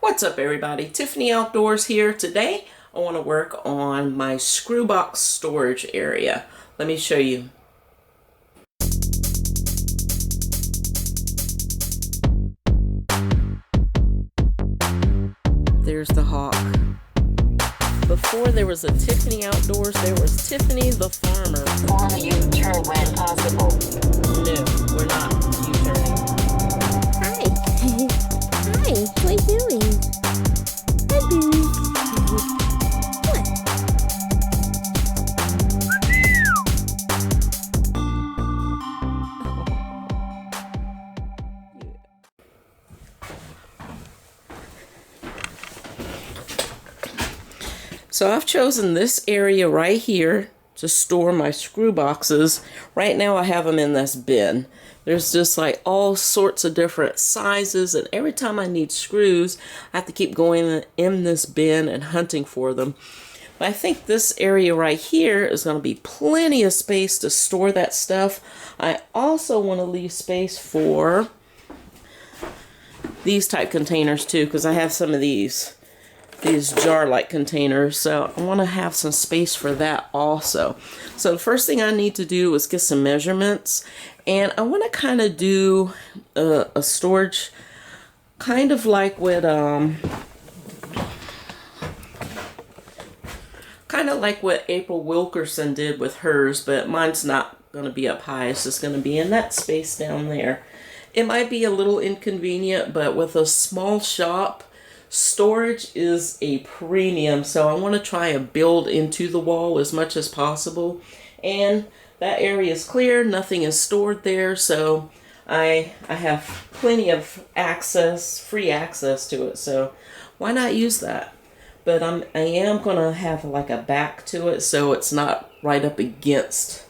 What's up everybody? Tiffany Outdoors here. Today I want to work on my screw box storage area. Let me show you. There's the hawk. Before there was a Tiffany Outdoors, there was Tiffany the farmer. On a U-turn when possible. No, we're not U-turning. Hi. Hi, what are you doing? Hi, Boo. What? So I've chosen this area right here to store my screw boxes. Right now I have them in this bin. There's just like all sorts of different sizes, and every time I need screws I have to keep going in this bin and hunting for them. But I think this area right here is going to be plenty of space to store that stuff. I also want to leave space for these type containers too, because I have some of these jar-like containers, so I want to have some space for that also. So the first thing I need to do is get some measurements, and I want to kind of do a storage kind of like what April Wilkerson did with hers, but mine's not going to be up high. It's just going to be in that space down there. It might be a little inconvenient, but with a small shop, storage is a premium, so I want to try and build into the wall as much as possible. And that area is clear, nothing is stored there, so I have plenty of access, free access to it, so why not use that? But I am going to have like a back to it, so it's not right up against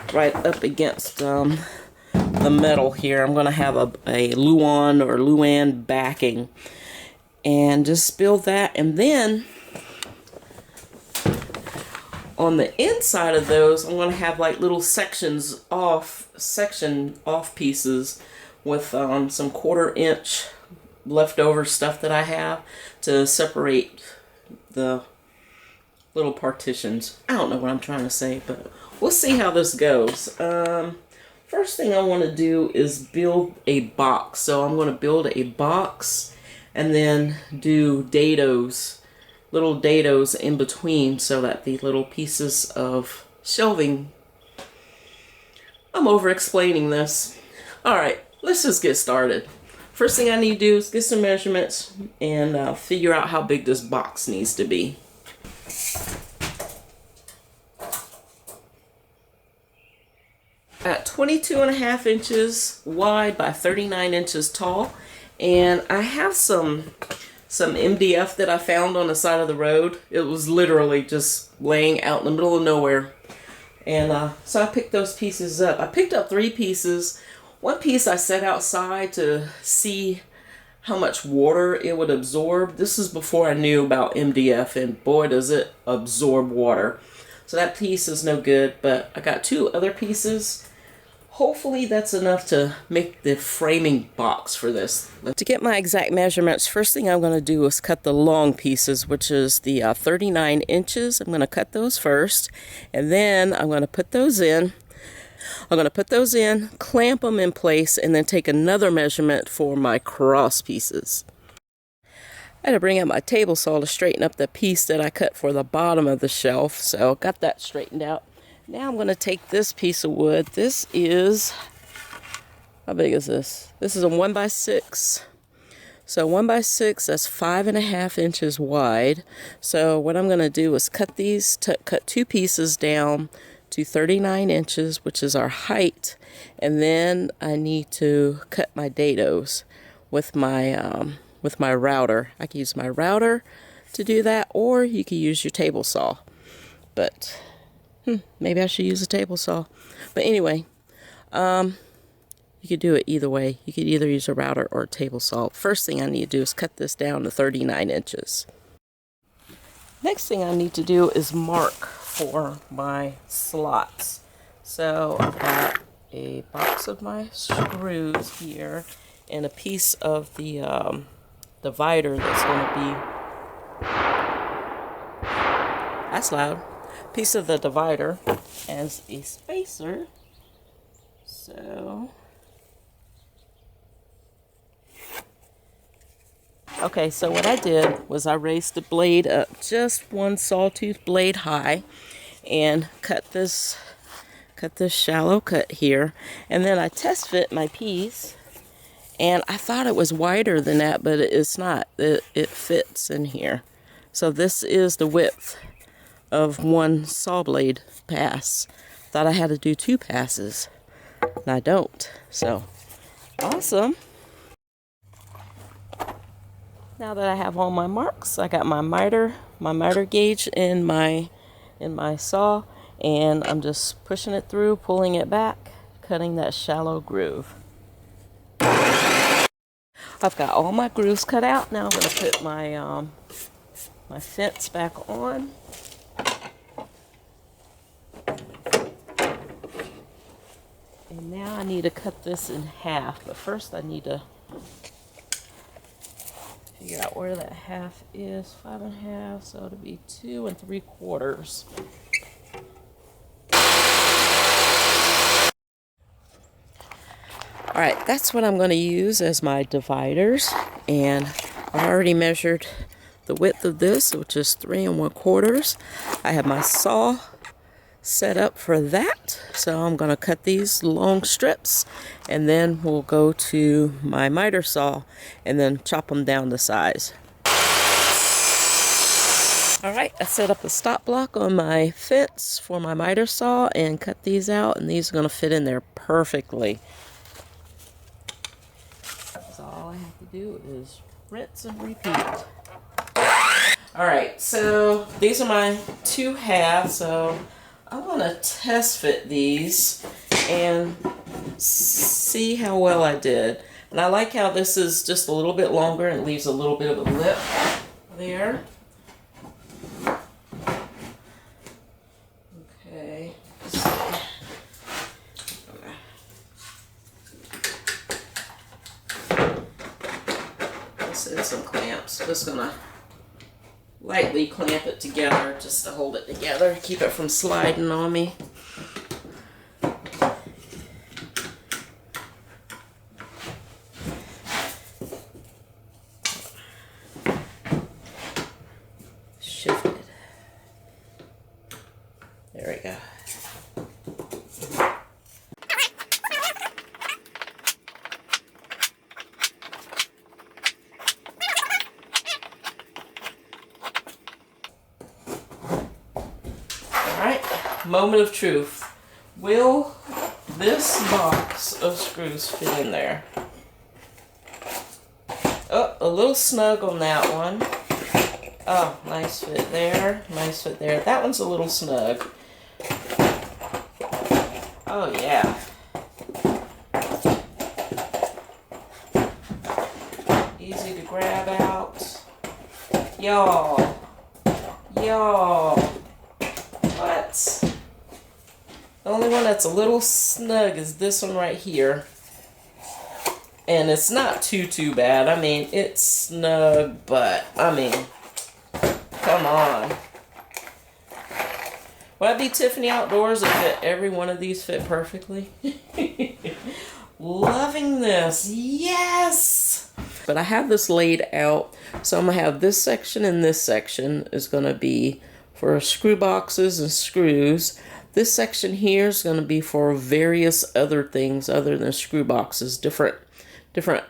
the metal here. I'm going to have a Luan or Luan backing. And just build that, and then on the inside of those I'm going to have like little section off pieces with some 1/4 inch leftover stuff that I have to separate the little partitions. I don't know what I'm trying to say, but we'll see how this goes. First thing I want to do is build a box. So I'm going to build a box and then do dados, little dados in between, so that the little pieces of shelving. I'm over explaining this. Alright, let's just get started. First thing I need to do is get some measurements and figure out how big this box needs to be. At 22.5 inches wide by 39 inches tall. And I have some MDF that I found on the side of the road. It was literally just laying out in the middle of nowhere. And so I picked those pieces up. I picked up 3 pieces. One piece I set outside to see how much water it would absorb. This is before I knew about MDF, and boy does it absorb water. So that piece is no good, but I got 2 other pieces. Hopefully that's enough to make the framing box for this. To get my exact measurements, first thing I'm going to do is cut the long pieces, which is the 39 inches. I'm going to cut those first, and then I'm going to put those in. Clamp them in place, and then take another measurement for my cross pieces. I had to bring out my table saw to straighten up the piece that I cut for the bottom of the shelf, so got that straightened out. Now I'm going to take this piece of wood. This is, how big is this? This is a 1x6. So 1x6, that's 5.5 inches wide. So what I'm going to do is cut these, cut 2 pieces down to 39 inches, which is our height. And then I need to cut my dados with my router. I can use my router to do that, or you can use your table saw. But maybe I should use a table saw. But anyway, you could do it either way. You could either use a router or a table saw. First thing I need to do is cut this down to 39 inches. Next thing I need to do is mark for my slots. So I've got a box of my screws here and a piece of the divider that's going to be, that's loud, piece of the divider as a spacer. So, okay, so what I did was I raised the blade up just one sawtooth blade high and cut this shallow cut here, and then I test fit my piece, and I thought it was wider than that, but it's not. It fits in here. So this is the width of one saw blade pass. Thought I had to do 2 passes, and I don't. So awesome. Now that I have all my marks, I got my miter gauge in my saw, and I'm just pushing it through, pulling it back, cutting that shallow groove. I've got all my grooves cut out. Now I'm going to put my my fence back on. And now I need to cut this in half, but first I need to figure out where that half is. 5 1/2, so it'll be 2 3/4. All right, that's what I'm going to use as my dividers, and I already measured the width of this, which is 3 1/4. I have my saw set up for that, so I'm going to cut these long strips, and then we'll go to my miter saw and then chop them down to size. All right, I set up a stop block on my fence for my miter saw and cut these out, and these are going to fit in there perfectly. So all I have to do is rinse and repeat. All right, so these are my 2 halves, so I want to test fit these and see how well I did. And I like how this is just a little bit longer and leaves a little bit of a lip there. Okay. This is some clamps. Just gonna lightly clamp it together just to hold it together, keep it from sliding on me. Shift it. There we go. Moment of truth. Will this box of screws fit in there? Oh, a little snug on that one. Oh, nice fit there. Nice fit there. That one's a little snug. Oh, yeah. Easy to grab out. Y'all. Y'all. What? The only one that's a little snug is this one right here. And it's not too bad. I mean, it's snug, but, I mean, come on. Would I be Tiffany Outdoors if every one of these fit perfectly? Loving this. Yes! But I have this laid out. So I'm going to have this section and this section is going to be for screw boxes and screws. This section here is going to be for various other things other than screw boxes, different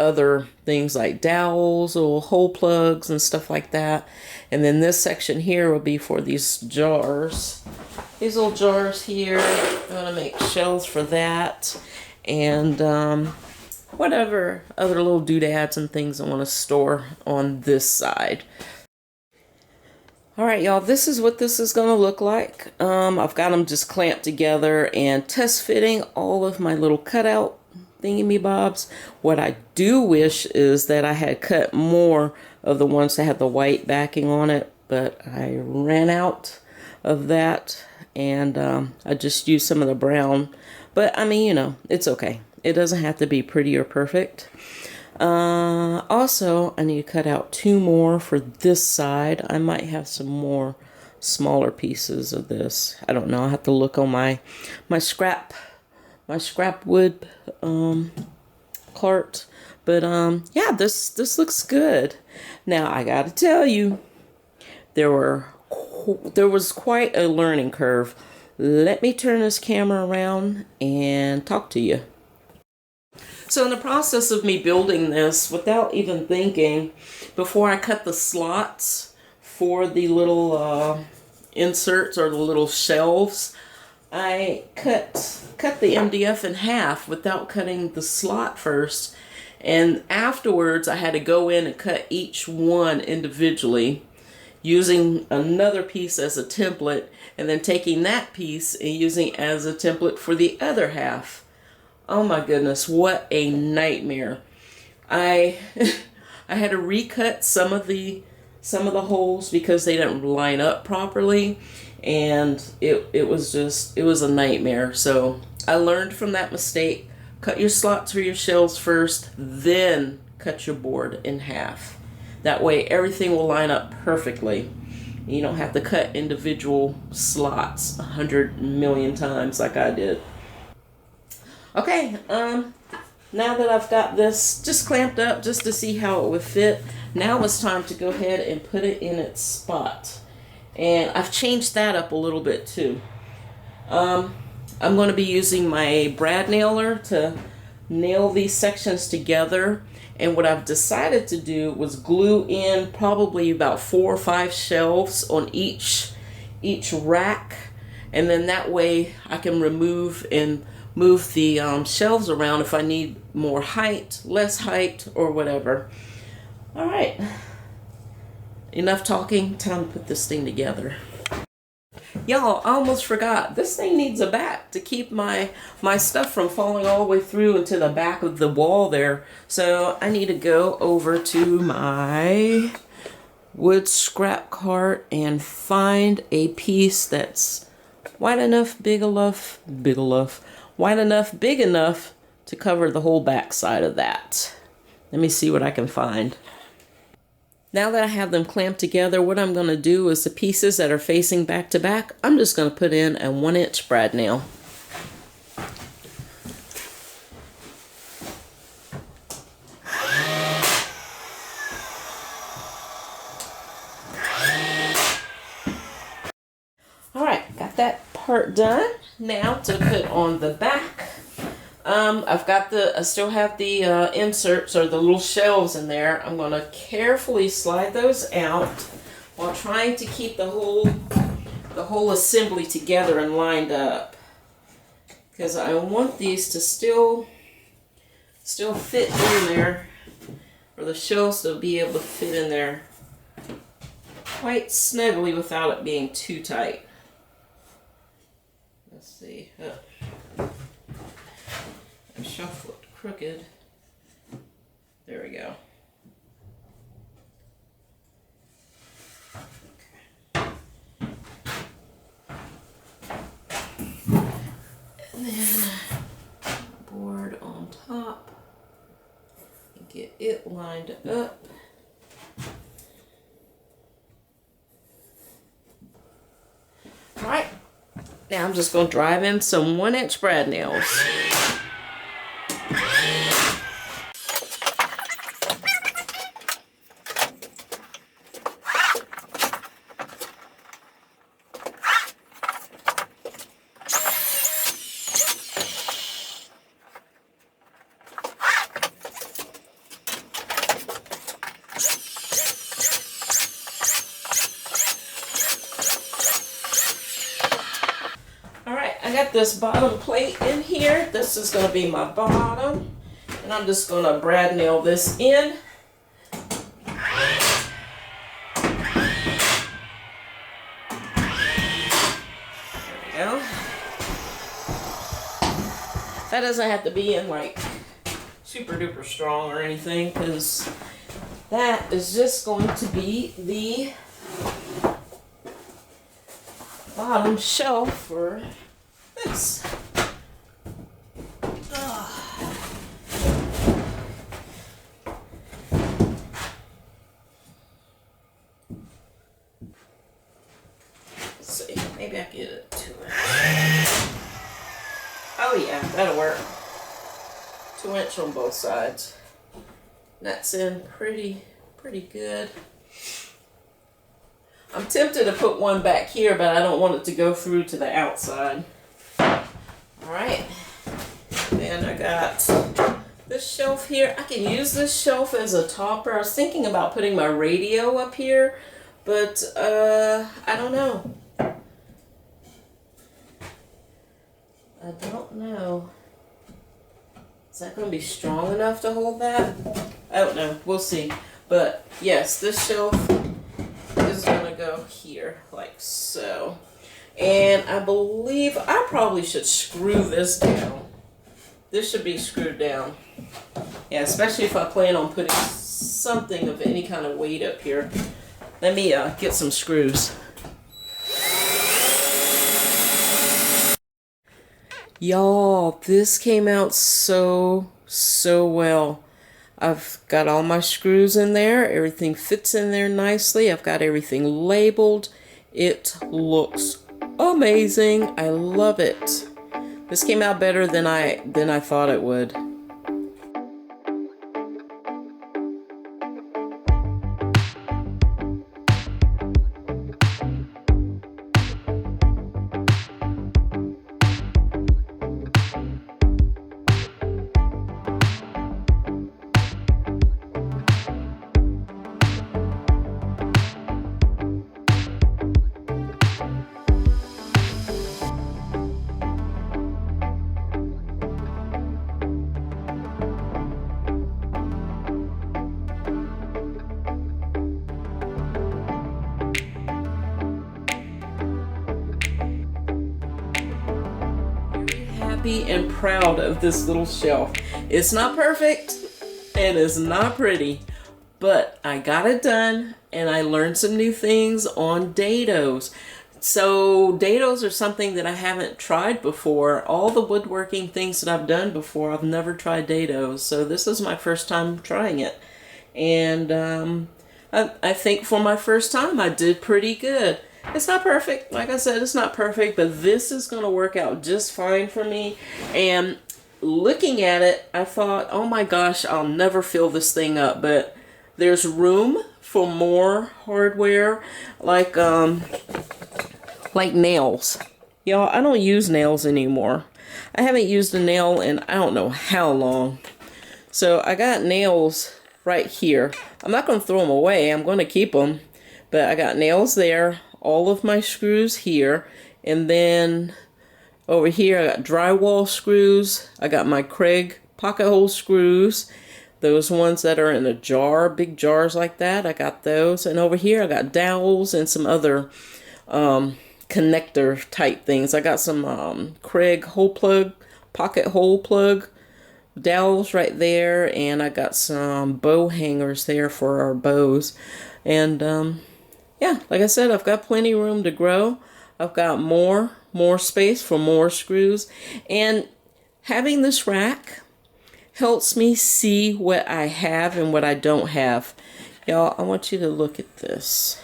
other things like dowels or hole plugs and stuff like that. And then this section here will be for these jars. These little jars here, I'm going to make shelves for that. And whatever other little doodads and things I want to store on this side. Alright y'all, this is what this is going to look like. I've got them just clamped together and test fitting all of my little cutout thingy-me-bobs. What I do wish is that I had cut more of the ones that had the white backing on it, but I ran out of that and I just used some of the brown. But I mean, you know, it's okay. It doesn't have to be pretty or perfect. Also, I need to cut out 2 more for this side. I might have some more smaller pieces of this. I don't know. I have to look on my scrap wood cart. But yeah, this looks good. Now I gotta tell you, there was quite a learning curve. Let me turn this camera around and talk to you. So in the process of me building this, without even thinking, before I cut the slots for the little inserts or the little shelves, I cut the MDF in half without cutting the slot first. And afterwards, I had to go in and cut each one individually, using another piece as a template, and then taking that piece and using it as a template for the other half. Oh my goodness, what a nightmare. I had to recut some of the holes because they didn't line up properly, and it was a nightmare. So I learned from that mistake. Cut your slots for your shelves first, then cut your board in half. That way everything will line up perfectly. You don't have to cut individual slots 100 million times like I did. Okay, now that I've got this just clamped up just to see how it would fit, now it's time to go ahead and put it in its spot. And I've changed that up a little bit too. I'm going to be using my brad nailer to nail these sections together. And what I've decided to do was glue in probably about 4 or 5 shelves on each rack. And then that way I can move the shelves around if I need more height, less height, or whatever. All right. Enough talking. Time to put this thing together. Y'all, I almost forgot. This thing needs a back to keep my stuff from falling all the way through into the back of the wall there. So I need to go over to my wood scrap cart and find a piece that's wide enough, big enough to cover the whole back side of that. Let me see what I can find. Now that I have them clamped together, what I'm going to do is the pieces that are facing back to back, I'm just going to put in a 1-inch brad nail. Alright, got that part done. Now to put on the back. I still have the inserts or the little shelves in there. I'm going to carefully slide those out while trying to keep the whole assembly together and lined up, because I want these to still fit in there, or the shelves to be able to fit in there quite snugly without it being too tight. Let's see. Shelf looked crooked. There we go. And then board on top. Get it lined up. All right. Now I'm just going to drive in some 1-inch brad nails. I got this bottom plate in here. This is going to be my bottom, and I'm just going to brad nail this in. There we go. That doesn't have to be in like super duper strong or anything, because that is just going to be the bottom shelf for this. Maybe I can get it 2 inch. Oh yeah, that'll work. 2 inch on both sides. That's in pretty good. I'm tempted to put one back here, but I don't want it to go through to the outside. Alright. Then I got this shelf here. I can use this shelf as a topper. I was thinking about putting my radio up here, but I don't know. I don't know. Is that going to be strong enough to hold that? I don't know. We'll see. But yes, this shelf is going to go here like so. And I believe I probably should screw this down. This should be screwed down. Yeah, especially if I plan on putting something of any kind of weight up here. Let me get some screws. Y'all, this came out so well. I've got all my screws in there. Everything fits in there nicely. I've got everything labeled. It looks amazing. I love it. This came out better than I thought it would. And proud of this little shelf. It's not perfect and it's not pretty, but I got it done and I learned some new things on dados. So dados are something that I haven't tried before. All the woodworking things that I've done before, I've never tried dados. So this is my first time trying it. And I think for my first time I did pretty good. It's not perfect. Like I said, it's not perfect, but this is going to work out just fine for me. And looking at it, I thought, oh my gosh, I'll never fill this thing up. But there's room for more hardware, like nails. Y'all, I don't use nails anymore. I haven't used a nail in I don't know how long. So I got nails right here. I'm not going to throw them away. I'm going to keep them. But I got nails there. All of my screws here, and then over here I got drywall screws. I got my Kreg pocket hole screws, those ones that are in a jar, big jars like that. I got those, and over here I got dowels and some other connector type things. I got some Kreg hole plug, pocket hole plug dowels right there, and I got some bow hangers there for our bows. And yeah, like I said, I've got plenty of room to grow. I've got more space for more screws. And having this rack helps me see what I have and what I don't have. Y'all, I want you to look at this.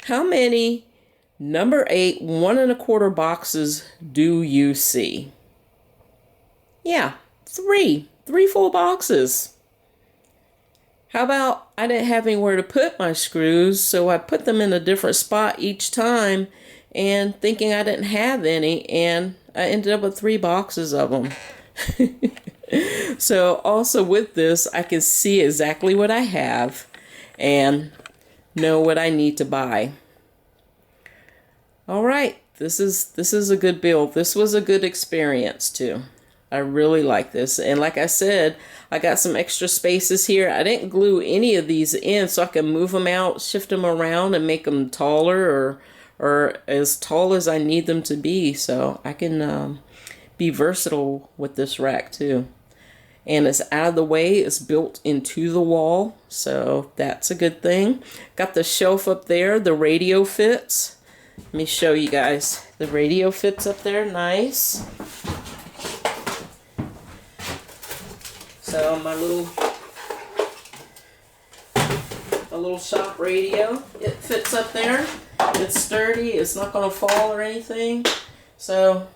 How many number 8 1 1/4 boxes do you see? Yeah, 3 full boxes. How about I didn't have anywhere to put my screws, so I put them in a different spot each time and thinking I didn't have any, and I ended up with 3 boxes of them. So also with this, I can see exactly what I have and know what I need to buy. All right, this is a good build. This was a good experience too. I really like this. And like I said, I got some extra spaces here. I didn't glue any of these in so I can move them out, shift them around, and make them taller or as tall as I need them to be. So I can be versatile with this rack too. And it's out of the way. It's built into the wall. So that's a good thing. Got the shelf up there. The radio fits. Let me show you guys. The radio fits up there. Nice. So my little shop radio. It fits up there. It's sturdy. It's not going to fall or anything. So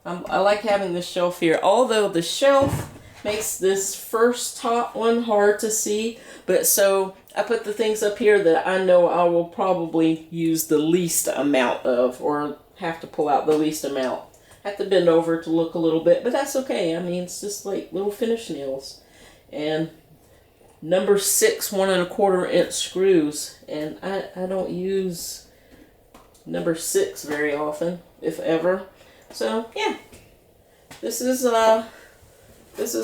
I like having this shelf here. Although the shelf makes this first top one hard to see. But so I put the things up here that I know I will probably use the least amount of, or have to pull out the least amount. I have to bend over to look a little bit, but that's okay. I mean, it's just like little finish nails. And number 6 1 1/4 inch screws. And I don't use number 6 very often, if ever. So yeah, this is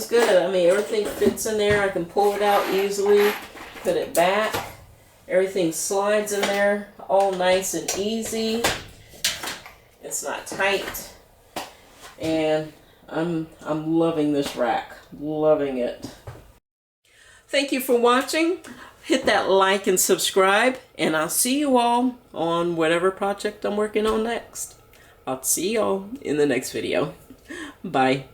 good. I mean, everything fits in there. I can pull it out easily, put it back. Everything slides in there, all nice and easy. It's not tight. And I'm loving this rack. Loving it. Thank you for watching. Hit that like and subscribe, and I'll see you all on whatever project I'm working on next. I'll see y'all in the next video. Bye.